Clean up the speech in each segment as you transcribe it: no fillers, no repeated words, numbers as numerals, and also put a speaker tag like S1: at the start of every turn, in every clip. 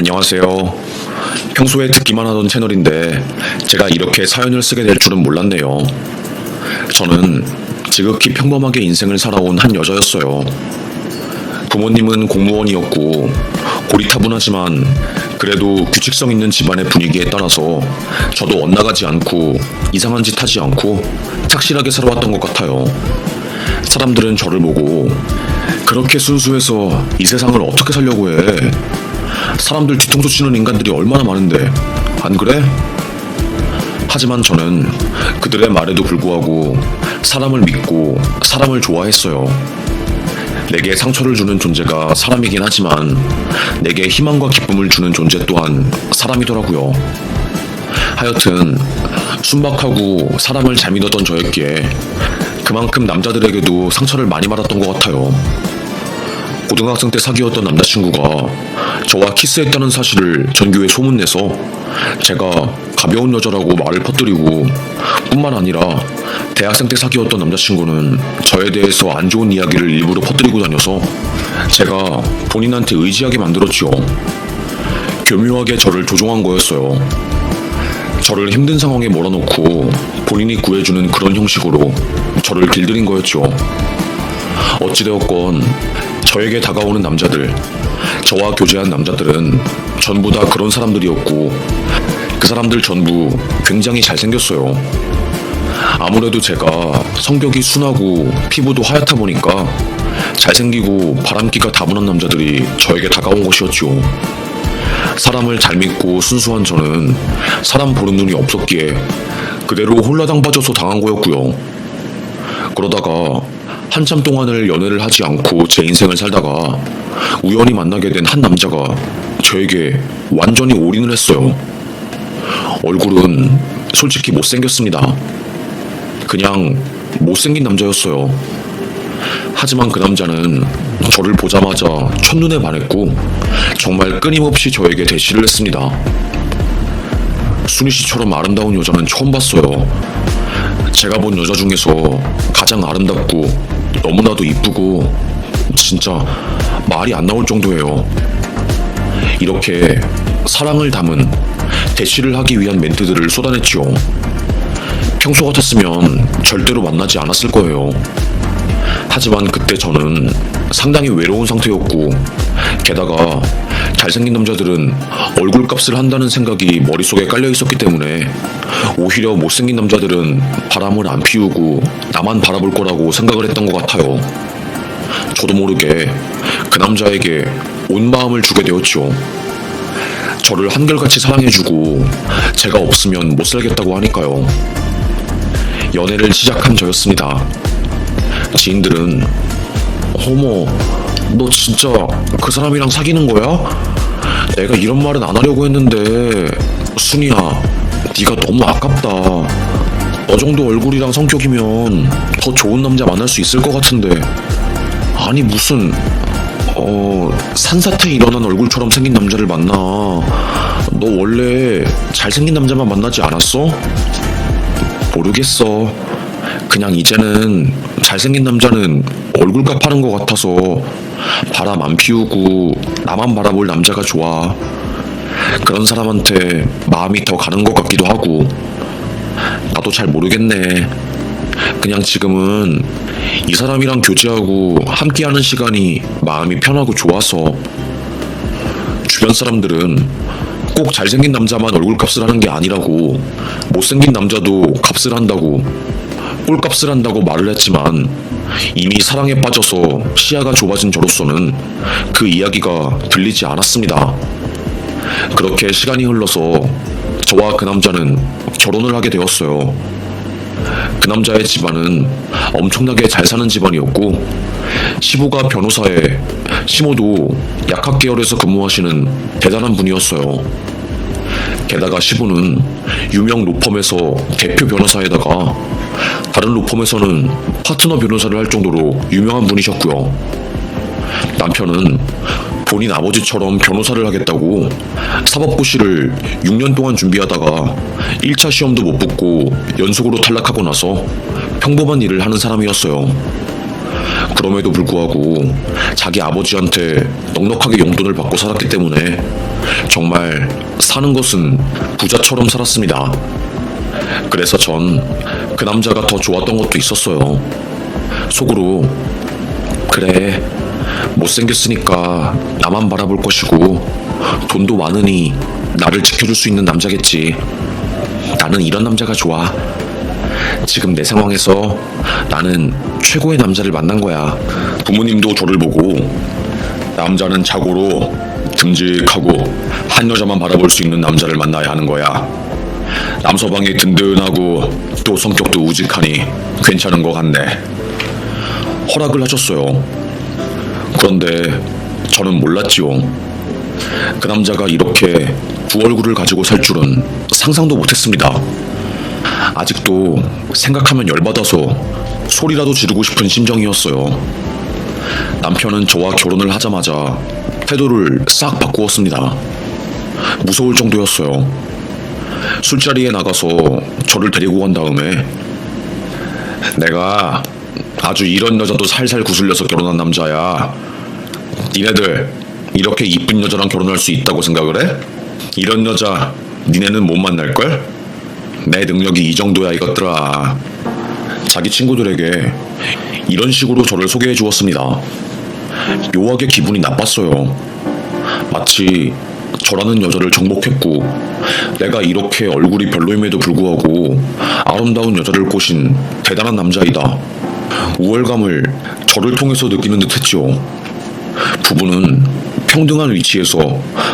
S1: 안녕하세요. 평소에 듣기만 하던 채널인데 제가 이렇게 사연을 쓰게 될 줄은 몰랐네요. 저는 지극히 평범하게 인생을 살아온 한 여자였어요. 부모님은 공무원이었고 고리타분하지만 그래도 규칙성 있는 집안의 분위기에 따라서 저도 엇나가지 않고 이상한 짓 하지 않고 착실하게 살아왔던 것 같아요. 사람들은 저를 보고 그렇게 순수해서 이 세상을 어떻게 살려고 해? 사람들 뒤통수 치는 인간들이 얼마나 많은데 안 그래? 하지만 저는 그들의 말에도 불구하고 사람을 믿고 사람을 좋아했어요. 내게 상처를 주는 존재가 사람이긴 하지만 내게 희망과 기쁨을 주는 존재 또한 사람이더라고요. 하여튼 순박하고 사람을 잘 믿었던 저였기에 그만큼 남자들에게도 상처를 많이 받았던 것 같아요. 고등학생 때 사귀었던 남자친구가 저와 키스했다는 사실을 전교에 소문내서 제가 가벼운 여자라고 말을 퍼뜨리고 뿐만 아니라 대학생 때 사귀었던 남자친구는 저에 대해서 안 좋은 이야기를 일부러 퍼뜨리고 다녀서 제가 본인한테 의지하게 만들었지요. 교묘하게 저를 조종한 거였어요. 저를 힘든 상황에 몰아넣고 본인이 구해주는 그런 형식으로 저를 길들인 거였죠. 어찌되었건 저에게 다가오는 남자들, 저와 교제한 남자들은 전부 다 그런 사람들이었고 그 사람들 전부 굉장히 잘생겼어요. 아무래도 제가 성격이 순하고 피부도 하얗다 보니까 잘생기고 바람기가 다분한 남자들이 저에게 다가온 것이었죠. 사람을 잘 믿고 순수한 저는 사람 보는 눈이 없었기에 그대로 홀라당 빠져서 당한 거였고요. 그러다가 한참 동안을 연애를 하지 않고 제 인생을 살다가 우연히 만나게 된 한 남자가 저에게 완전히 올인을 했어요. 얼굴은 솔직히 못생겼습니다. 그냥 못생긴 남자였어요. 하지만 그 남자는 저를 보자마자 첫눈에 반했고 정말 끊임없이 저에게 대시를 했습니다. 순희 씨처럼 아름다운 여자는 처음 봤어요. 제가 본 여자 중에서 가장 아름답고 너무나도 이쁘고 진짜 말이 안 나올 정도예요. 이렇게 사랑을 담은 대시를 하기 위한 멘트들을 쏟아냈지요. 평소 같았으면 절대로 만나지 않았을 거예요. 하지만 그때 저는 상당히 외로운 상태였고 게다가 잘생긴 남자들은 얼굴값을 한다는 생각이 머릿속에 깔려 있었기 때문에 오히려 못생긴 남자들은 바람을 안 피우고 나만 바라볼 거라고 생각을 했던 것 같아요. 저도 모르게 그 남자에게 온 마음을 주게 되었죠. 저를 한결같이 사랑해주고 제가 없으면 못 살겠다고 하니까요. 연애를 시작한 저였습니다. 지인들은 어머, 너 진짜 그 사람이랑 사귀는 거야? 내가 이런 말은 안 하려고 했는데 순이야, 네가 너무 아깝다. 너 정도 얼굴이랑 성격이면 더 좋은 남자 만날 수 있을 것 같은데 아니 무슨 산사태 일어난 얼굴처럼 생긴 남자를 만나. 너 원래 잘생긴 남자만 만나지 않았어? 모르겠어. 그냥 이제는 잘생긴 남자는 얼굴값 하는 것 같아서 바람 안 피우고 나만 바라볼 남자가 좋아. 그런 사람한테 마음이 더 가는 것 같기도 하고. 나도 잘 모르겠네. 그냥 지금은 이 사람이랑 교제하고 함께하는 시간이 마음이 편하고 좋아서. 주변 사람들은 꼭 잘생긴 남자만 얼굴값을 하는 게 아니라고, 못생긴 남자도 값을 한다고, 꼴값을 한다고 말을 했지만 이미 사랑에 빠져서 시야가 좁아진 저로서는 그 이야기가 들리지 않았습니다. 그렇게 시간이 흘러서 저와 그 남자는 결혼을 하게 되었어요. 그 남자의 집안은 엄청나게 잘 사는 집안이었고 시부가 변호사에 시모도 약학 계열에서 근무하시는 대단한 분이었어요. 게다가 시부는 유명 로펌에서 대표 변호사에다가 다른 로펌에서는 파트너 변호사를 할 정도로 유명한 분이셨고요. 남편은 본인 아버지처럼 변호사를 하겠다고 사법고시를 6년 동안 준비하다가 1차 시험도 못 붙고 연속으로 탈락하고 나서 평범한 일을 하는 사람이었어요. 그럼에도 불구하고 자기 아버지한테 넉넉하게 용돈을 받고 살았기 때문에 정말 사는 것은 부자처럼 살았습니다. 그래서 전 그 남자가 더 좋았던 것도 있었어요. 속으로 그래, 못생겼으니까 나만 바라볼 것이고 돈도 많으니 나를 지켜줄 수 있는 남자겠지. 나는 이런 남자가 좋아. 지금 내 상황에서 나는 최고의 남자를 만난 거야. 부모님도 저를 보고 남자는 자고로 듬직하고 한 여자만 바라볼 수 있는 남자를 만나야 하는 거야. 남서방이 든든하고 또 성격도 우직하니 괜찮은 것 같네. 허락을 하셨어요. 그런데 저는 몰랐지요. 그 남자가 이렇게 두 얼굴을 가지고 살 줄은 상상도 못했습니다. 아직도 생각하면 열받아서 소리라도 지르고 싶은 심정이었어요. 남편은 저와 결혼을 하자마자 태도를 싹 바꾸었습니다. 무서울 정도였어요. 술자리에 나가서 저를 데리고 간 다음에 내가 아주 이런 여자도 살살 구슬려서 결혼한 남자야. 니네들 이렇게 이쁜 여자랑 결혼할 수 있다고 생각을 해? 이런 여자 니네는 못 만날걸? 내 능력이 이 정도야 이것들아. 자기 친구들에게 이런 식으로 저를 소개해 주었습니다. 묘하게 기분이 나빴어요. 마치 저라는 여자를 정복했고 내가 이렇게 얼굴이 별로임에도 불구하고 아름다운 여자를 꼬신 대단한 남자이다. 우월감을 저를 통해서 느끼는 듯 했죠. 부부는 평등한 위치에서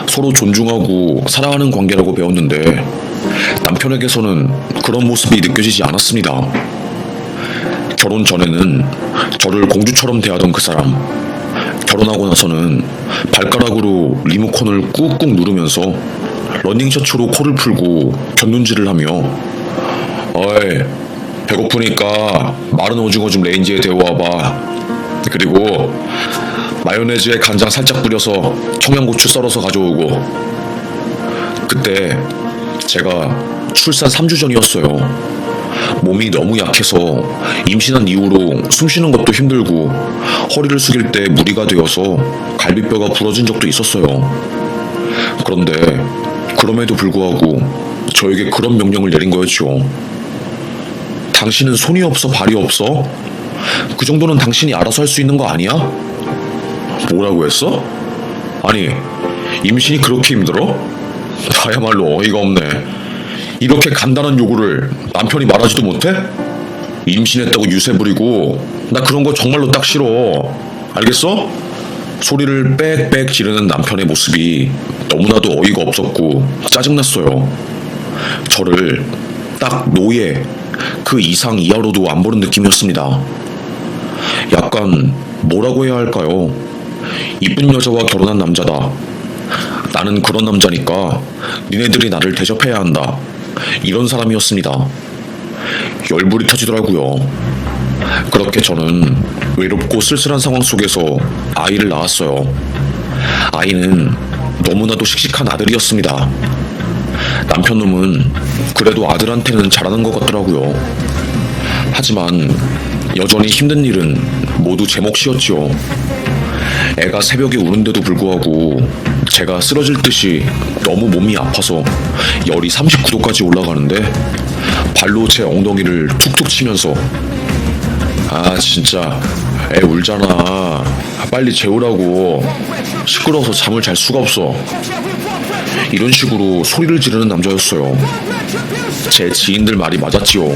S1: 서로 존중하고 사랑하는 관계라고 배웠는데 남편에게서는 그런 모습이 느껴지지 않았습니다. 결혼 전에는 저를 공주처럼 대하던 그 사람, 결혼하고 나서는 발가락으로 리모컨을 꾹꾹 누르면서 러닝 셔츠로 코를 풀고 곁눈질을 하며 어이, 배고프니까 마른 오징어 좀 레인지에 데워와봐. 그리고 마요네즈에 간장 살짝 뿌려서 청양고추 썰어서 가져오고. 그때 제가 출산 3주 전이었어요. 몸이 너무 약해서 임신한 이후로 숨쉬는 것도 힘들고 허리를 숙일 때 무리가 되어서 갈비뼈가 부러진 적도 있었어요. 그런데 그럼에도 불구하고 저에게 그런 명령을 내린 거였죠. 당신은 손이 없어 발이 없어? 그 정도는 당신이 알아서 할 수 있는 거 아니야? 뭐라고 했어? 아니, 임신이 그렇게 힘들어? 나야말로 어이가 없네. 이렇게 간단한 요구를 남편이 말하지도 못해? 임신했다고 유세 부리고 나 그런 거 정말로 딱 싫어. 알겠어? 소리를 빽빽 지르는 남편의 모습이 너무나도 어이가 없었고 짜증났어요. 저를 딱 노예, 그 이상 이하로도 안 보는 느낌이었습니다. 약간 뭐라고 해야 할까요? 이쁜 여자와 결혼한 남자다. 나는 그런 남자니까 니네들이 나를 대접해야 한다. 이런 사람이었습니다. 열불이 터지더라고요. 그렇게 저는 외롭고 쓸쓸한 상황 속에서 아이를 낳았어요. 아이는 너무나도 씩씩한 아들이었습니다. 남편 놈은 그래도 아들한테는 잘하는 것 같더라고요. 하지만 여전히 힘든 일은 모두 제 몫이었지요. 애가 새벽에 우는데도 불구하고 제가 쓰러질 듯이 너무 몸이 아파서 열이 39도까지 올라가는데 발로 제 엉덩이를 툭툭 치면서 아 진짜 애 울잖아. 빨리 재우라고. 시끄러워서 잠을 잘 수가 없어. 이런 식으로 소리를 지르는 남자였어요. 제 지인들 말이 맞았지요.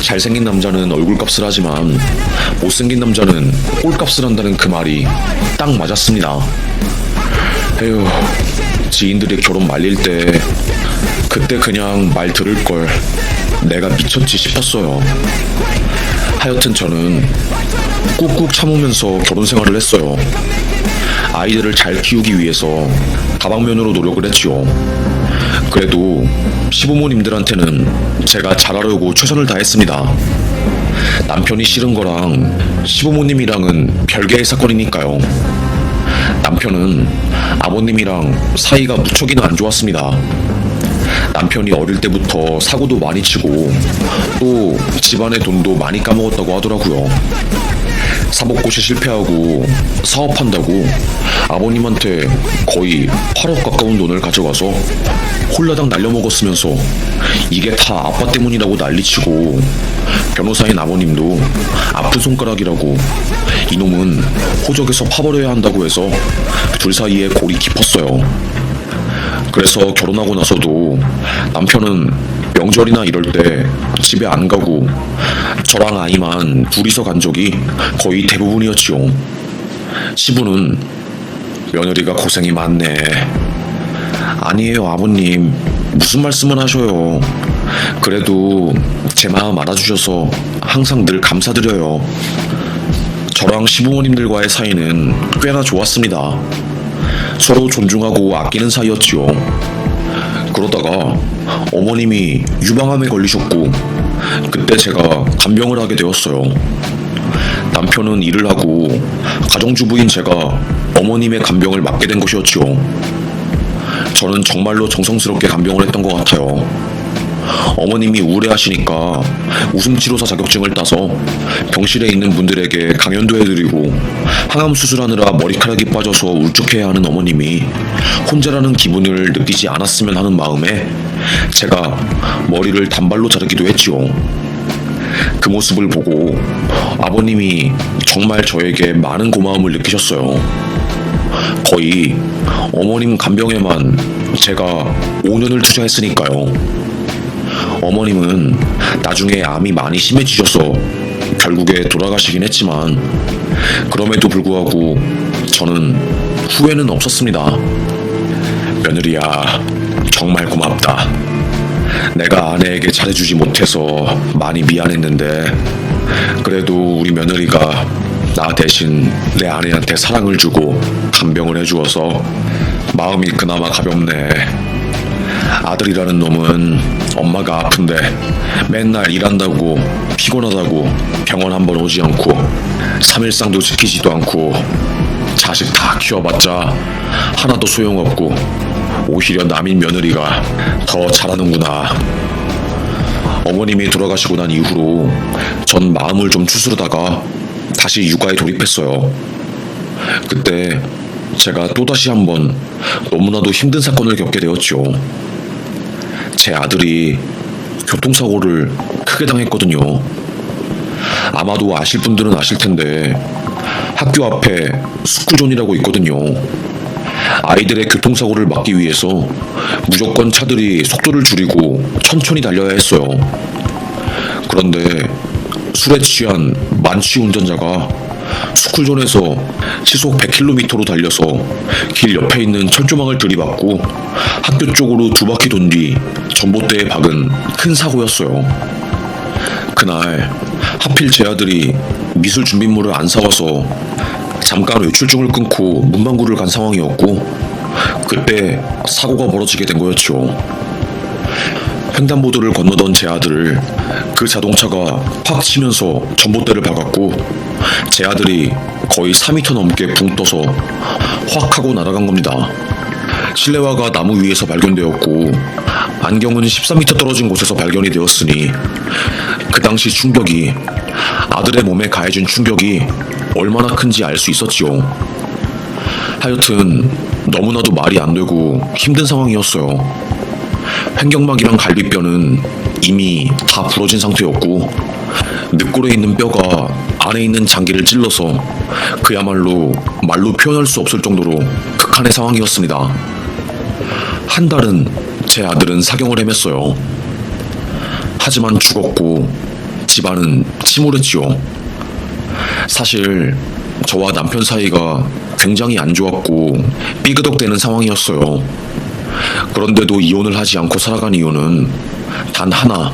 S1: 잘생긴 남자는 얼굴값을 하지만 못생긴 남자는 꼴값을 한다는 그 말이 딱 맞았습니다. 에휴, 지인들이 결혼 말릴 때 그때 그냥 말 들을걸. 내가 미쳤지 싶었어요. 하여튼 저는 꾹꾹 참으면서 결혼 생활을 했어요. 아이들을 잘 키우기 위해서 다방면으로 노력을 했지요. 그래도 시부모님들한테는 제가 잘하려고 최선을 다했습니다. 남편이 싫은 거랑 시부모님이랑은 별개의 사건이니까요. 남편은 아버님이랑 사이가 무척이나 안 좋았습니다. 남편이 어릴 때부터 사고도 많이 치고 또 집안의 돈도 많이 까먹었다고 하더라고요. 사법고시 실패하고 사업한다고 아버님한테 거의 8억 가까운 돈을 가져가서 홀라당 날려먹었으면서 이게 다 아빠 때문이라고 난리치고, 변호사인 아버님도 아픈 손가락이라고 이놈은 호적에서 파버려야 한다고 해서 둘 사이에 골이 깊었어요. 그래서 결혼하고 나서도 남편은 명절이나 이럴 때 집에 안 가고 저랑 아이만 둘이서 간 적이 거의 대부분이었지요. 시부는 며느리가 고생이 많네. 아니에요 아버님, 무슨 말씀을 하셔요. 그래도 제 마음 알아주셔서 항상 늘 감사드려요. 저랑 시부모님들과의 사이는 꽤나 좋았습니다. 서로 존중하고 아끼는 사이였지요. 그러다가 어머님이 유방암에 걸리셨고, 그때 제가 간병을 하게 되었어요. 남편은 일을 하고 가정주부인 제가 어머님의 간병을 맡게 된 것이었지요. 저는 정말로 정성스럽게 간병을 했던 것 같아요. 어머님이 우울해하시니까 웃음치료사 자격증을 따서 병실에 있는 분들에게 강연도 해드리고, 항암 수술하느라 머리카락이 빠져서 울적해야 하는 어머님이 혼자라는 기분을 느끼지 않았으면 하는 마음에 제가 머리를 단발로 자르기도 했지요. 그 모습을 보고 아버님이 정말 저에게 많은 고마움을 느끼셨어요. 거의 어머님 간병에만 제가 5년을 투자했으니까요. 어머님은 나중에 암이 많이 심해지셔서 결국에 돌아가시긴 했지만, 그럼에도 불구하고 저는 후회는 없었습니다. 며느리야, 정말 고맙다. 내가 아내에게 잘해주지 못해서 많이 미안했는데, 그래도 우리 며느리가 나 대신 내 아내한테 사랑을 주고 간병을 해주어서 마음이 그나마 가볍네. 아들이라는 놈은 엄마가 아픈데 맨날 일한다고 피곤하다고 병원 한번 오지 않고 3일상도 지키지도 않고 자식 다 키워봤자 하나도 소용없고 오히려 남인 며느리가 더 잘하는구나. 어머님이 돌아가시고 난 이후로 전 마음을 좀 추스르다가 다시 육아에 돌입했어요. 그때 제가 또다시 한번 너무나도 힘든 사건을 겪게 되었죠. 제 아들이 교통사고를 크게 당했거든요. 아마도 아실 분들은 아실 텐데 학교 앞에 스쿨존이라고 있거든요. 아이들의 교통사고를 막기 위해서 무조건 차들이 속도를 줄이고 천천히 달려야 했어요. 그런데 술에 취한 만취 운전자가 스쿨존에서 시속 100km로 달려서 길 옆에 있는 철조망을 들이받고 학교 쪽으로 두 바퀴 돈 뒤 전봇대에 박은 큰 사고였어요. 그날 하필 제 아들이 미술 준비물을 안 사와서 잠깐 외출증을 끊고 문방구를 간 상황이었고, 그때 사고가 벌어지게 된 거였죠. 횡단보도를 건너던 제 아들을 그 자동차가 팍 치면서 전봇대를 박았고, 제 아들이 거의 4m 넘게 붕 떠서 확 하고 날아간 겁니다. 실내화가 나무 위에서 발견되었고 안경은 13m 떨어진 곳에서 발견이 되었으니 그 당시 충격이, 아들의 몸에 가해진 충격이 얼마나 큰지 알 수 있었지요. 하여튼 너무나도 말이 안 되고 힘든 상황이었어요. 횡격막이랑 갈비뼈는 이미 다 부러진 상태였고, 늑골에 있는 뼈가 안에 있는 장기를 찔러서 그야말로 말로 표현할 수 없을 정도로 극한의 상황이었습니다. 한 달은 제 아들은 사경을 헤맸어요. 하지만 죽었고 집안은 침울했지요. 사실 저와 남편 사이가 굉장히 안 좋았고 삐그덕대는 상황이었어요. 그런데도 이혼을 하지 않고 살아간 이유는 단 하나,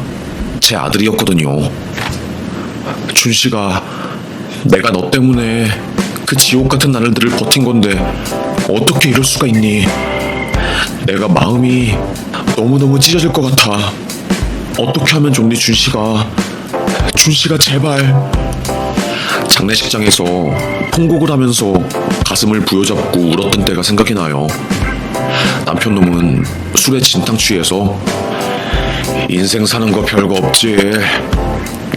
S1: 제 아들이었거든요. 준씨가, 내가 너 때문에 그 지옥 같은 날들을 버틴 건데 어떻게 이럴 수가 있니? 내가 마음이 너무너무 찢어질 것 같아. 어떻게 하면 좋니 준씨가? 준씨가 제발. 장례식장에서 통곡을 하면서 가슴을 부여잡고 울었던 때가 생각이 나요. 남편 놈은 술에 진탕 취해서 인생 사는 거 별거 없지,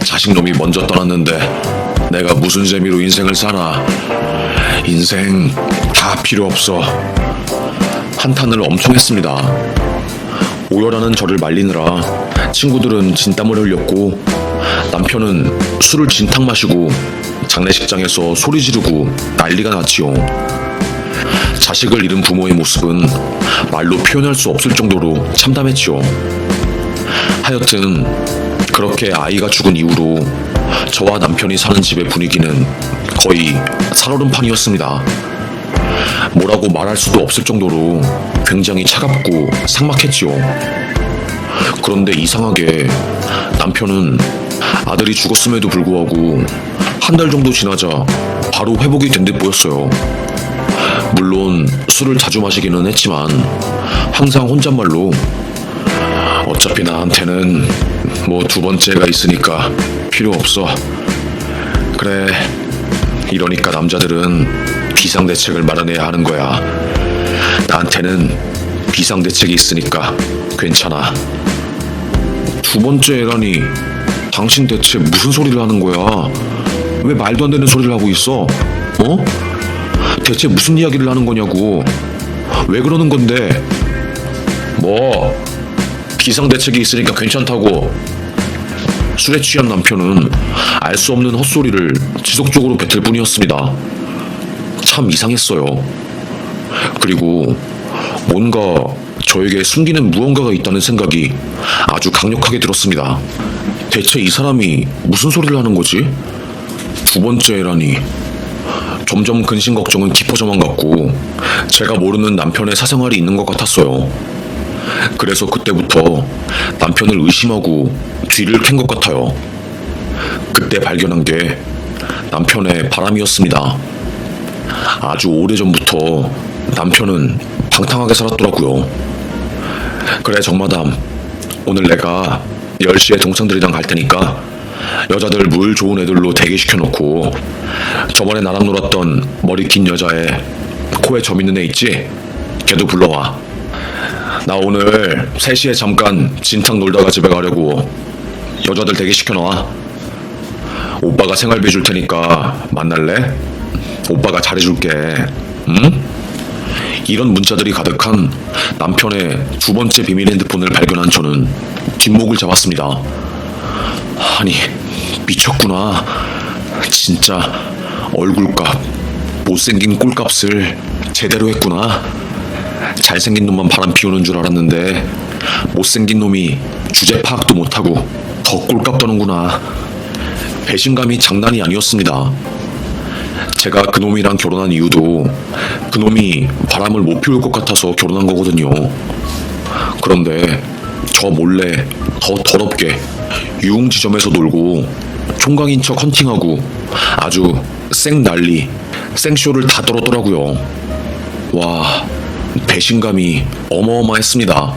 S1: 자식 놈이 먼저 떠났는데 내가 무슨 재미로 인생을 살아. 인생 다 필요 없어. 한탄을 엄청 했습니다. 오열하는 저를 말리느라 친구들은 진땀을 흘렸고 남편은 술을 진탕 마시고 장례식장에서 소리 지르고 난리가 났지요. 자식을 잃은 부모의 모습은 말로 표현할 수 없을 정도로 참담했지요. 하여튼 그렇게 아이가 죽은 이후로 저와 남편이 사는 집의 분위기는 거의 살얼음판이었습니다. 뭐라고 말할 수도 없을 정도로 굉장히 차갑고 삭막했지요. 그런데 이상하게 남편은 아들이 죽었음에도 불구하고 한 달 정도 지나자 바로 회복이 된 듯 보였어요. 물론 술을 자주 마시기는 했지만 항상 혼잣말로 어차피 나한테는 뭐 두 번째가 있으니까 필요 없어. 그래, 이러니까 남자들은 비상대책을 마련해야 하는 거야. 나한테는 비상대책이 있으니까 괜찮아. 두 번째라니, 당신 대체 무슨 소리를 하는 거야? 왜 말도 안 되는 소리를 하고 있어? 어? 대체 무슨 이야기를 하는 거냐고. 왜 그러는 건데? 뭐 비상대책이 있으니까 괜찮다고. 술에 취한 남편은 알 수 없는 헛소리를 지속적으로 뱉을 뿐이었습니다. 참 이상했어요. 그리고 뭔가 저에게 숨기는 무언가가 있다는 생각이 아주 강력하게 들었습니다. 대체 이 사람이 무슨 소리를 하는 거지? 두 번째라니. 점점 근심 걱정은 깊어져만 갔고 제가 모르는 남편의 사생활이 있는 것 같았어요. 그래서 그때부터 남편을 의심하고 뒤를 캔 것 같아요. 그때 발견한 게 남편의 바람이었습니다. 아주 오래전부터 남편은 방탕하게 살았더라고요. 그래 정마담, 오늘 내가 10시에 동창들이랑 갈 테니까 여자들 물 좋은 애들로 대기시켜놓고 저번에 나랑 놀았던 머리 긴 여자애 코에 점 있는 애 있지? 걔도 불러와. 나 오늘 3시에 잠깐 진탕 놀다가 집에 가려고. 여자들 대기시켜놔. 오빠가 생활비 줄 테니까 만날래? 오빠가 잘해줄게. 응? 이런 문자들이 가득한 남편의 두 번째 비밀 핸드폰을 발견한 저는 뒷목을 잡았습니다. 아니, 미쳤구나. 진짜 얼굴값, 못생긴 꼴값을 제대로 했구나. 잘생긴 놈만 바람 피우는 줄 알았는데 못생긴 놈이 주제 파악도 못하고 더 꼴값 떠는구나. 배신감이 장난이 아니었습니다. 제가 그놈이랑 결혼한 이유도 그놈이 바람을 못 피울 것 같아서 결혼한 거거든요. 그런데 저 몰래 더 더럽게 유흥지점에서 놀고 총각인 척 헌팅하고 아주 생난리 생쇼를 다 떨었더라고요. 와, 배신감이 어마어마했습니다.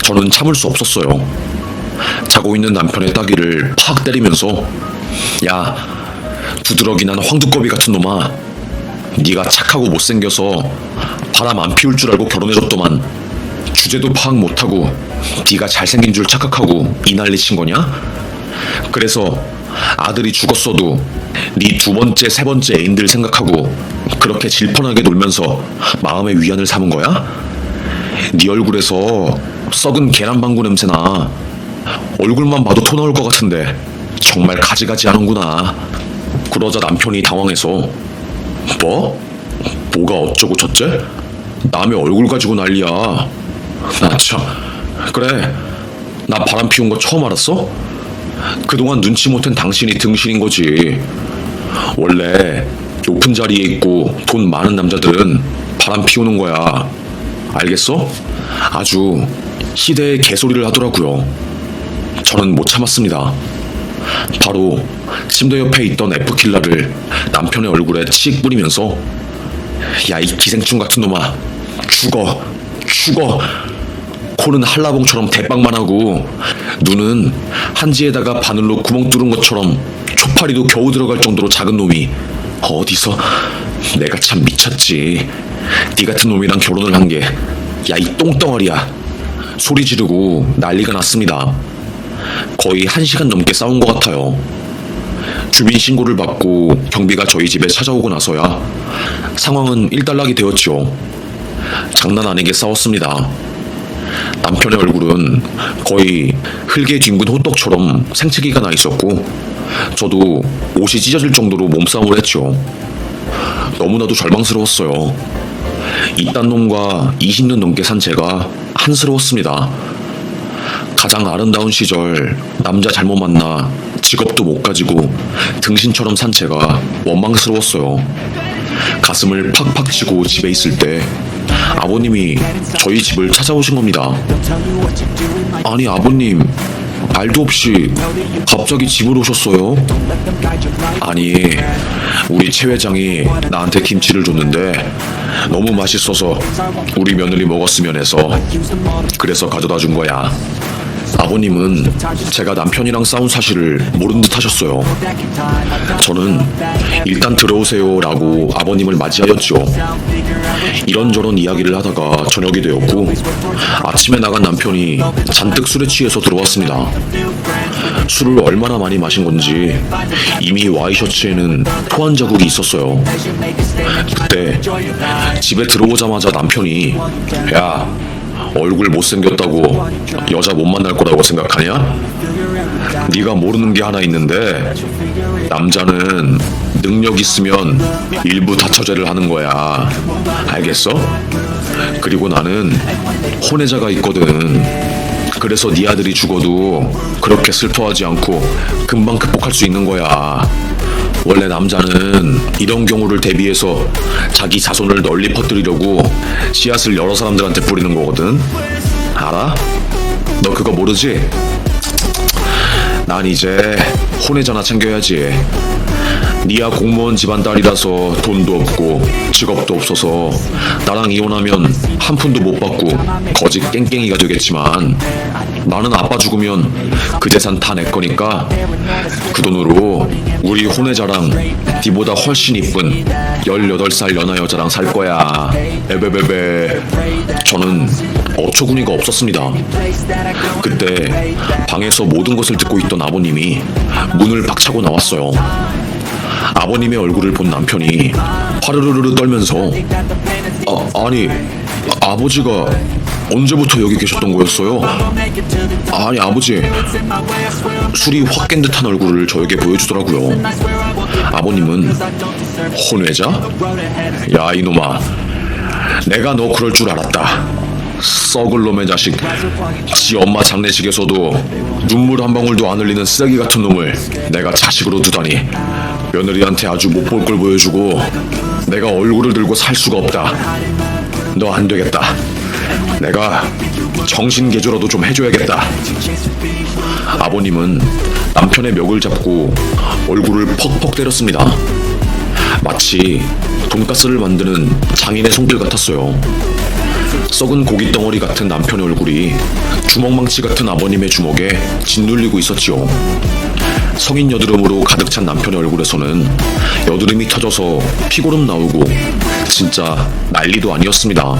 S1: 저는 참을 수 없었어요. 자고 있는 남편의 따귀를 팍 때리면서 야, 두드러기 난 황두꺼비 같은 놈아, 네가 착하고 못생겨서 바람 안 피울 줄 알고 결혼해줬더만 주제도 파악 못하고 네가 잘생긴 줄 착각하고 이 난리 친 거냐? 그래서 아들이 죽었어도 네 두 번째, 세 번째 애인들 생각하고 그렇게 질펀하게 놀면서 마음의 위안을 삼은 거야? 네 얼굴에서 썩은 계란방구 냄새나. 얼굴만 봐도 토 나올 것 같은데 정말 가지가지 하는구나. 그러자 남편이 당황해서 뭐? 뭐가 어쩌고 저째? 남의 얼굴 가지고 난리야. 나 참. 그래, 나 바람 피운 거 처음 알았어? 그동안 눈치 못한 당신이 등신인 거지. 원래 높은 자리에 있고 돈 많은 남자들은 바람 피우는 거야. 알겠어? 아주 시대의 개소리를 하더라고요. 저는 못 참았습니다. 바로 침대 옆에 있던 F킬러를 남편의 얼굴에 칙 뿌리면서 야, 이 기생충 같은 놈아, 죽어, 죽어. 코는 한라봉처럼 대빵만 하고 눈은 한지에다가 바늘로 구멍 뚫은 것처럼 초파리도 겨우 들어갈 정도로 작은 놈이 어디서. 내가 참 미쳤지. 네 같은 놈이랑 결혼을 한 게. 야, 이 똥덩어리야. 소리 지르고 난리가 났습니다. 거의 1시간 넘게 싸운 것 같아요. 주민 신고를 받고 경비가 저희 집에 찾아오고 나서야 상황은 일단락이 되었죠. 장난 아니게 싸웠습니다. 남편의 얼굴은 거의 흙에 뒹군 호떡처럼 생채기가 나 있었고 저도 옷이 찢어질 정도로 몸싸움을 했죠. 너무나도 절망스러웠어요. 이딴 놈과 20년 넘게 산 제가 한스러웠습니다. 가장 아름다운 시절 남자 잘못 만나 직업도 못 가지고 등신처럼 산 제가 원망스러웠어요. 가슴을 팍팍 치고 집에 있을 때 아버님이 저희 집을 찾아오신 겁니다. 아니 아버님, 말도 없이 갑자기 집으로 오셨어요? 아니, 우리 최 회장이 나한테 김치를 줬는데 너무 맛있어서 우리 며느리 먹었으면 해서 그래서 가져다 준 거야. 아버님은 제가 남편이랑 싸운 사실을 모른 듯 하셨어요. 저는 일단 들어오세요 라고 아버님을 맞이하였죠. 이런저런 이야기를 하다가 저녁이 되었고 아침에 나간 남편이 잔뜩 술에 취해서 들어왔습니다. 술을 얼마나 많이 마신 건지 이미 와이셔츠에는 토한 자국이 있었어요. 그때 집에 들어오자마자 남편이 야, 얼굴 못생겼다고 여자 못 만날 거라고 생각하냐? 네가 모르는 게 하나 있는데 남자는 능력 있으면 일부 다처제를 하는 거야. 알겠어? 그리고 나는 혼외자가 있거든. 그래서 네 아들이 죽어도 그렇게 슬퍼하지 않고 금방 극복할 수 있는 거야. 원래 남자는 이런 경우를 대비해서 자기 자손을 널리 퍼뜨리려고 씨앗을 여러 사람들한테 뿌리는 거거든. 알아? 너 그거 모르지? 난 이제 혼외자나 챙겨야지. 니야 공무원 집안 딸이라서 돈도 없고 직업도 없어서 나랑 이혼하면 한 푼도 못 받고 거지 깽깽이가 되겠지만 나는 아빠 죽으면 그 재산 다 내 거니까 그 돈으로 우리 혼외자랑 니보다 훨씬 이쁜 18살 연하 여자랑 살 거야. 에베베베. 저는 어처구니가 없었습니다. 그때 방에서 모든 것을 듣고 있던 아버님이 문을 박차고 나왔어요. 아버님의 얼굴을 본 남편이 화르르르 떨면서 아니 아버지가 언제부터 여기 계셨던 거였어요? 아니 아버지. 술이 확 깬 듯한 얼굴을 저에게 보여주더라고요. 아버님은 혼외자? 야 이놈아, 내가 너 그럴 줄 알았다. 썩을 놈의 자식. 지 엄마 장례식에서도 눈물 한 방울도 안 흘리는 쓰레기 같은 놈을 내가 자식으로 두다니. 며느리한테 아주 못 볼 걸 보여주고 내가 얼굴을 들고 살 수가 없다. 너 안 되겠다. 내가 정신 개조라도 좀 해줘야겠다. 아버님은 남편의 멱을 잡고 얼굴을 퍽퍽 때렸습니다. 마치 돈가스를 만드는 장인의 손길 같았어요. 썩은 고기 덩어리 같은 남편의 얼굴이 주먹망치 같은 아버님의 주먹에 짓눌리고 있었지요. 성인 여드름으로 가득 찬 남편의 얼굴에서는 여드름이 터져서 피고름 나오고 진짜 난리도 아니었습니다.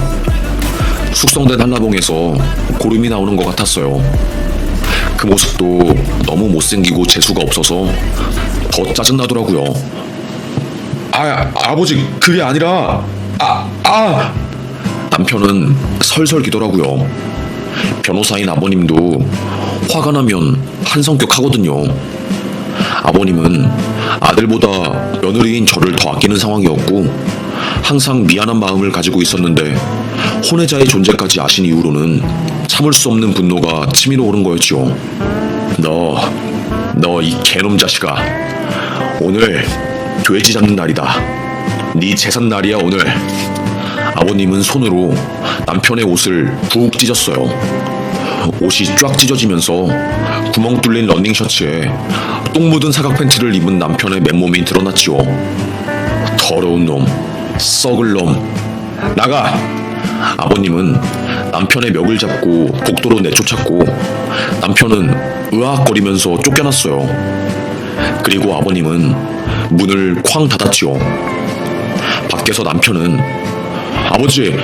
S1: 숙성된 한라봉에서 고름이 나오는 것 같았어요. 그 모습도 너무 못생기고 재수가 없어서 더 짜증나더라고요. 아버지 그게 아니라 남편은 설설 기더라고요. 변호사인 아버님도 화가 나면 한성격 하거든요. 아버님은 아들보다 며느리인 저를 더 아끼는 상황이었고 항상 미안한 마음을 가지고 있었는데 혼외자의 존재까지 아신 이후로는 참을 수 없는 분노가 치밀어 오른 거였죠. 너 이 개놈 자식아, 오늘 돼지 잡는 날이다. 네 재산 날이야 오늘. 아버님은 손으로 남편의 옷을 푹 찢었어요. 옷이 쫙 찢어지면서 구멍 뚫린 러닝 셔츠에 똥 묻은 사각 팬티를 입은 남편의 맨몸이 드러났지요. 더러운 놈, 썩을 놈, 나가! 아버님은 남편의 멱을 잡고 복도로 내쫓았고 남편은 으악거리면서 쫓겨났어요. 그리고 아버님은 문을 쾅 닫았지요. 밖에서 남편은 아버지,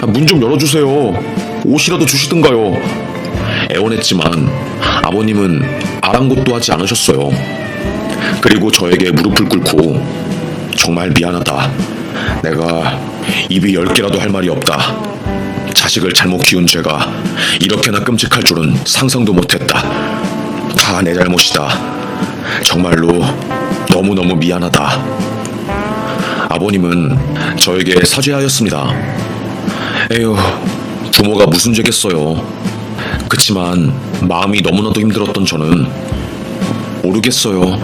S1: 문 좀 열어주세요. 옷이라도 주시든가요. 애원했지만 아버님은 아랑곳도 하지 않으셨어요. 그리고 저에게 무릎을 꿇고 정말 미안하다. 내가 입이 10개라도 할 말이 없다. 자식을 잘못 키운 죄가 이렇게나 끔찍할 줄은 상상도 못했다. 다 내 잘못이다. 정말로 너무너무 미안하다. 아버님은 저에게 사죄하였습니다. 에휴, 부모가 무슨 죄겠어요. 그치만 마음이 너무나도 힘들었던 저는 모르겠어요.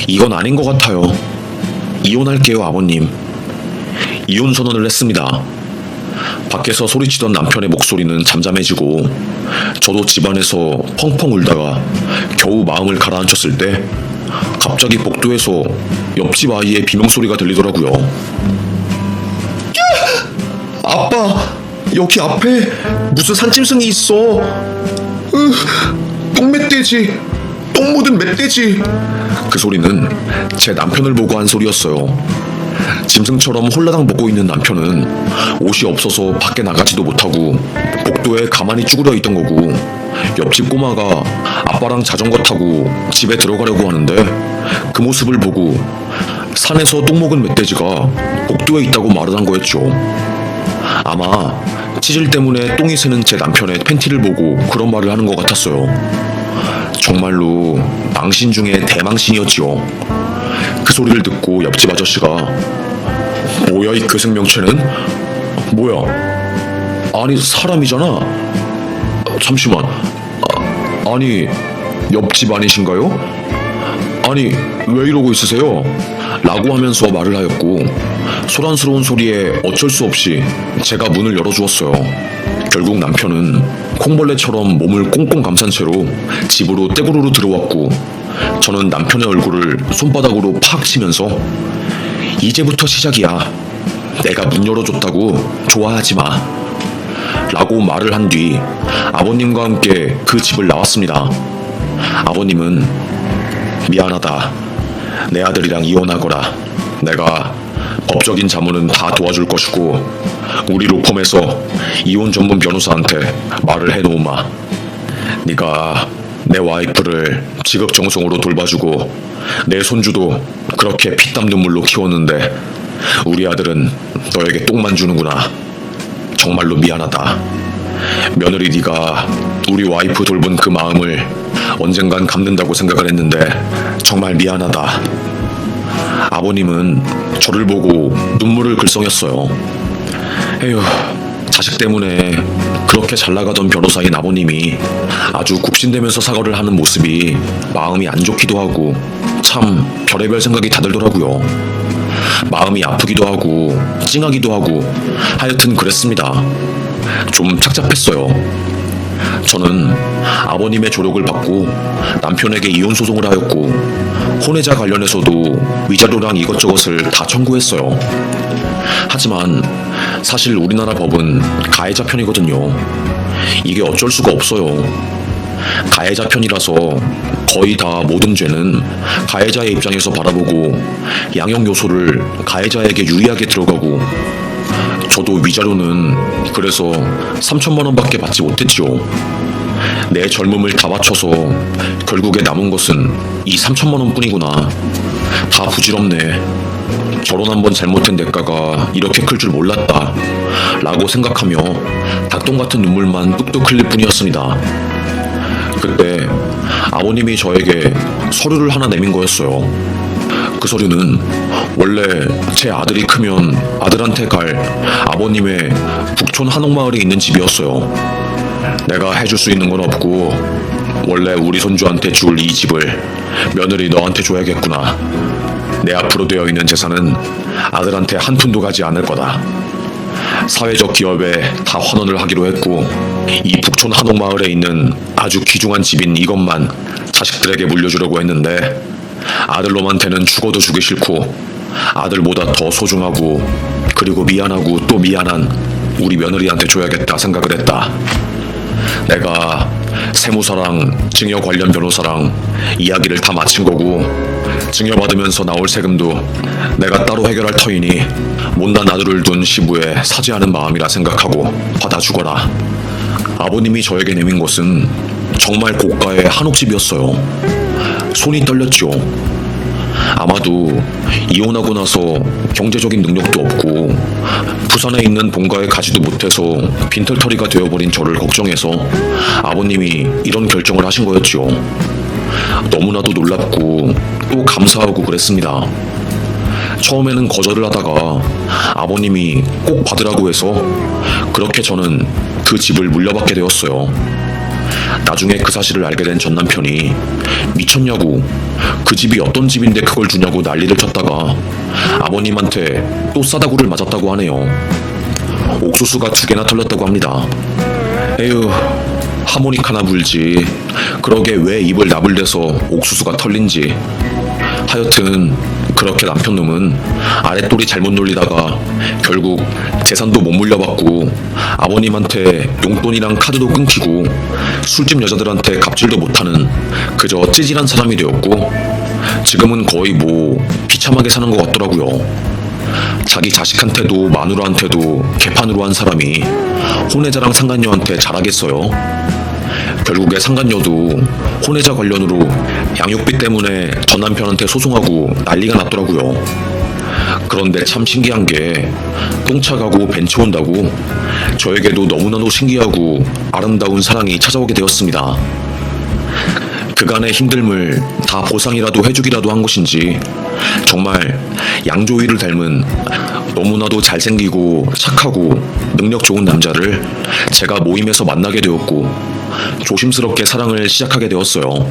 S1: 이건 아닌 것 같아요. 이혼할게요, 아버님. 이혼 선언을 했습니다. 밖에서 소리치던 남편의 목소리는 잠잠해지고 저도 집안에서 펑펑 울다가 겨우 마음을 가라앉혔을 때 갑자기 복도에서 옆집 아이의 비명소리가 들리더라고요. 아빠, 여기 앞에 무슨 산짐승이 있어. 똥멧돼지, 똥 묻은 멧돼지. 그 소리는 제 남편을 보고 한 소리였어요. 짐승처럼 홀라당 먹고 있는 남편은 옷이 없어서 밖에 나가지도 못하고 복도에 가만히 쭈그려 있던 거고, 옆집 꼬마가 아빠랑 자전거 타고 집에 들어가려고 하는데 그 모습을 보고 산에서 똥 먹은 멧돼지가 복도에 있다고 말을 한 거였죠. 아마 치질 때문에 똥이 새는 제 남편의 팬티를 보고 그런 말을 하는 것 같았어요. 정말로 망신 중에 대망신이었지요. 그 소리를 듣고 옆집 아저씨가 뭐야, 이 괴생명체는? 뭐야? 아니, 사람이잖아. 잠시만. 아니, 옆집 아니신가요? 아니, 왜 이러고 있으세요? 라고 하면서 말을 하였고, 소란스러운 소리에 어쩔 수 없이 제가 문을 열어주었어요. 결국 남편은 콩벌레처럼 몸을 꽁꽁 감싼 채로 집으로 떼구르르 들어왔고, 저는 남편의 얼굴을 손바닥으로 팍 치면서 이제부터 시작이야. 내가 문 열어줬다고 좋아하지 마. 라고 말을 한 뒤 아버님과 함께 그 집을 나왔습니다. 아버님은 미안하다. 내 아들이랑 이혼하거라. 내가 법적인 자문은 다 도와줄 것이고 우리 로펌에서 이혼 전문 변호사한테 말을 해놓으마. 네가 내 와이프를 지극정성으로 돌봐주고 내 손주도 그렇게 피땀 눈물로 키웠는데 우리 아들은 너에게 똥만 주는구나. 정말로 미안하다. 며느리 네가 우리 와이프 돌본 그 마음을 언젠간 갚는다고 생각을 했는데 정말 미안하다. 아버님은 저를 보고 눈물을 글썽였어요. 에휴, 자식 때문에 그렇게 잘나가던 변호사인 아버님이 아주 굽신대면서 사과를 하는 모습이 마음이 안 좋기도 하고 참 별의별 생각이 다 들더라고요. 마음이 아프기도 하고 찡하기도 하고 하여튼 그랬습니다. 좀 착잡했어요. 저는 아버님의 조력을 받고 남편에게 이혼 소송을 하였고 혼외자 관련해서도 위자료랑 이것저것을 다 청구했어요. 하지만 사실 우리나라 법은 가해자 편이거든요. 이게 어쩔 수가 없어요. 가해자 편이라서 거의 다 모든 죄는 가해자의 입장에서 바라보고 양형 요소를 가해자에게 유리하게 들어가고, 저도 위자료는 그래서 3천만 원밖에 받지 못했죠. 내 젊음을 다 바쳐서 결국에 남은 것은 이 3천만 원 뿐이구나. 다 부질없네. 결혼 한번 잘못한 대가가 이렇게 클 줄 몰랐다 라고 생각하며 닭똥 같은 눈물만 뚝뚝 흘릴 뿐이었습니다. 그때 아버님이 저에게 서류를 하나 내민 거였어요. 그 서류는 원래 제 아들이 크면 아들한테 갈 아버님의 북촌 한옥마을에 있는 집이었어요. 내가 해줄 수 있는 건 없고 원래 우리 손주한테 줄 이 집을 며느리 너한테 줘야겠구나. 내 앞으로 되어 있는 재산은 아들한테 한 푼도 가지 않을 거다. 사회적 기업에 다 환원을 하기로 했고 이 북촌 한옥마을에 있는 아주 귀중한 집인 이것만 자식들에게 물려주려고 했는데 아들놈한테는 죽어도 주기 싫고 아들보다 더 소중하고 그리고 미안하고 또 미안한 우리 며느리한테 줘야겠다 생각을 했다. 내가 세무사랑 증여 관련 변호사랑 이야기를 다 마친 거고 증여받으면서 나올 세금도 내가 따로 해결할 터이니 못난 아들을 둔 시부에 사죄하는 마음이라 생각하고 받아주거라. 아버님이 저에게 내민 것은 정말 고가의 한옥집이었어요. 손이 떨렸죠. 아마도 이혼하고 나서 경제적인 능력도 없고 부산에 있는 본가에 가지도 못해서 빈털터리가 되어버린 저를 걱정해서 아버님이 이런 결정을 하신 거였지요. 너무나도 놀랍고 또 감사하고 그랬습니다. 처음에는 거절을 하다가 아버님이 꼭 받으라고 해서 그렇게 저는 그 집을 물려받게 되었어요. 나중에 그 사실을 알게 된 전 남편이 미쳤냐고, 그 집이 어떤 집인데 그걸 주냐고 난리를 쳤다가 아버님한테 또 싸다구를 맞았다고 하네요. 옥수수가 2개나 털렸다고 합니다. 에휴, 하모니카나 불지. 그러게 왜 입을 나불대서 옥수수가 털린지. 하여튼 그렇게 남편놈은 아랫돌이 잘못 놀리다가 결국 재산도 못 물려받고 아버님한테 용돈이랑 카드도 끊기고 술집 여자들한테 갑질도 못하는 그저 찌질한 사람이 되었고, 지금은 거의 뭐 비참하게 사는 것 같더라고요. 자기 자식한테도 마누라한테도 개판으로 한 사람이 혼외자랑 상간녀한테 잘하겠어요? 결국에 상간녀도 혼외자 관련으로 양육비 때문에 전 남편한테 소송하고 난리가 났더라고요. 그런데 참 신기한 게 똥차 가고 벤츠 온다고 저에게도 너무나도 신기하고 아름다운 사랑이 찾아오게 되었습니다. 그간의 힘듦을 다 보상이라도 해주기라도 한 것인지 정말 양조위를 닮은 너무나도 잘생기고 착하고 능력 좋은 남자를 제가 모임에서 만나게 되었고 조심스럽게 사랑을 시작하게 되었어요.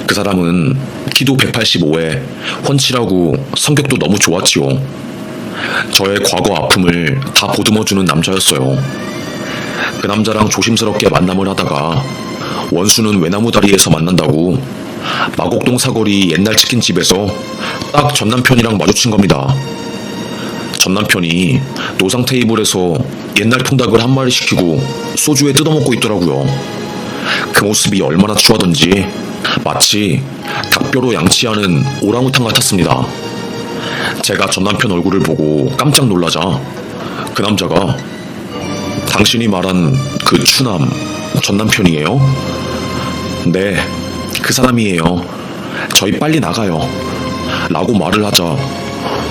S1: 그 사람은 키도 185에 훤칠하고 성격도 너무 좋았지요. 저의 과거 아픔을 다 보듬어주는 남자였어요. 그 남자랑 조심스럽게 만남을 하다가 원수는 외나무 다리에서 만난다고 마곡동 사거리 옛날 치킨집에서 딱 전 남편이랑 마주친 겁니다. 전 남편이 노상 테이블에서 옛날 통닭을 한 마리 시키고 소주에 뜯어먹고 있더라고요. 그 모습이 얼마나 추하던지 마치 닭뼈로 양치하는 오랑우탄 같았습니다. 제가 전 남편 얼굴을 보고 깜짝 놀라자 그 남자가 당신이 말한 그 추남 전 남편이에요? 네, 그 사람이에요. 저희 빨리 나가요. 라고 말을 하자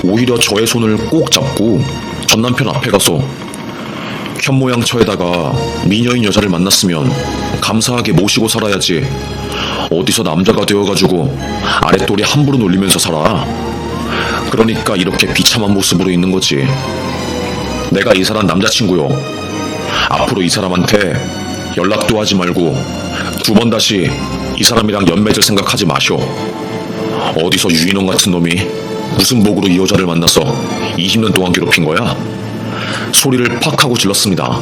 S1: 오히려 저의 손을 꼭 잡고 전 남편 앞에 가서 현모양처에다가 미녀인 여자를 만났으면 감사하게 모시고 살아야지 어디서 남자가 되어가지고 아랫돌이 함부로 놀리면서 살아. 그러니까 이렇게 비참한 모습으로 있는 거지. 내가 이 사람 남자친구요. 앞으로 이 사람한테 연락도 하지 말고 2번 다시 이 사람이랑 연맺을 생각하지 마쇼. 어디서 유인원 같은 놈이 무슨 복으로 이 여자를 만나서 20년 동안 괴롭힌 거야? 소리를 팍 하고 질렀습니다.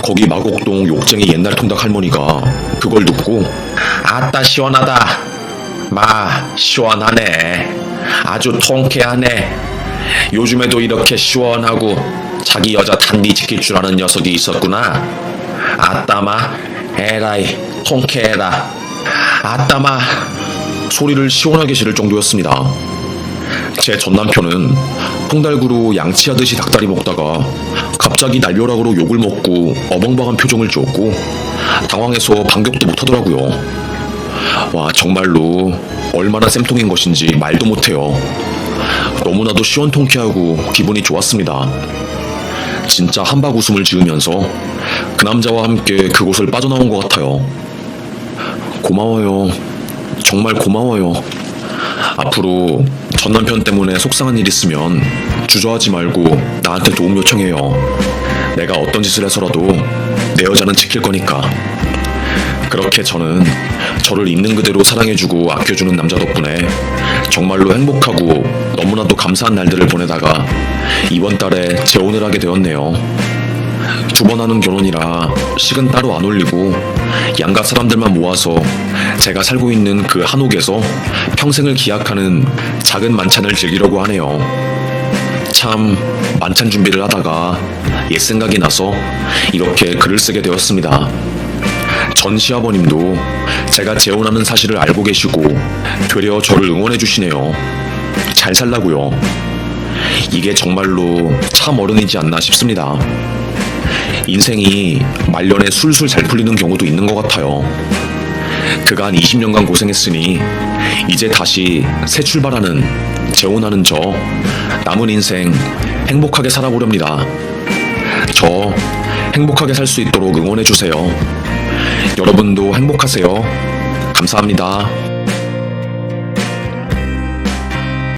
S1: 거기 마곡동 욕쟁이 옛날 통닭 할머니가 그걸 듣고 아따 시원하다. 마 시원하네. 아주 통쾌하네. 요즘에도 이렇게 시원하고 자기 여자 단디 지킬 줄 아는 녀석이 있었구나. 아따마 에라이 통쾌해라. 아따마. 소리를 시원하게 지를 정도였습니다. 제 전남편은 통달구로 양치하듯이 닭다리 먹다가 갑자기 날벼락으로 욕을 먹고 어벙벙한 표정을 지었고 당황해서 반격도 못하더라고요. 와, 정말로 얼마나 쌤통인 것인지 말도 못해요. 너무나도 시원통쾌하고 기분이 좋았습니다. 진짜 한박 웃음을 지으면서 그 남자와 함께 그곳을 빠져나온 것 같아요. 고마워요. 정말 고마워요. 앞으로 전 남편 때문에 속상한 일 있으면 주저하지 말고 나한테 도움 요청해요. 내가 어떤 짓을 해서라도 내 여자는 지킬 거니까. 그렇게 저는 저를 있는 그대로 사랑해주고 아껴주는 남자 덕분에 정말로 행복하고 너무나도 감사한 날들을 보내다가 이번 달에 재혼을 하게 되었네요. 2번 하는 결혼이라 식은 따로 안 올리고 양가 사람들만 모아서 제가 살고 있는 그 한옥에서 평생을 기약하는 작은 만찬을 즐기려고 하네요. 참 만찬 준비를 하다가 옛 생각이 나서 이렇게 글을 쓰게 되었습니다. 전 시아버님도 제가 재혼하는 사실을 알고 계시고 되려 저를 응원해 주시네요. 잘 살라고요. 이게 정말로 참 어른이지 않나 싶습니다. 인생이 말년에 술술 잘 풀리는 경우도 있는 것 같아요. 그간 20년간 고생했으니 이제 다시 새 출발하는 재혼하는 저 남은 인생 행복하게 살아보렵니다. 저 행복하게 살 수 있도록 응원해주세요. 여러분도 행복하세요. 감사합니다.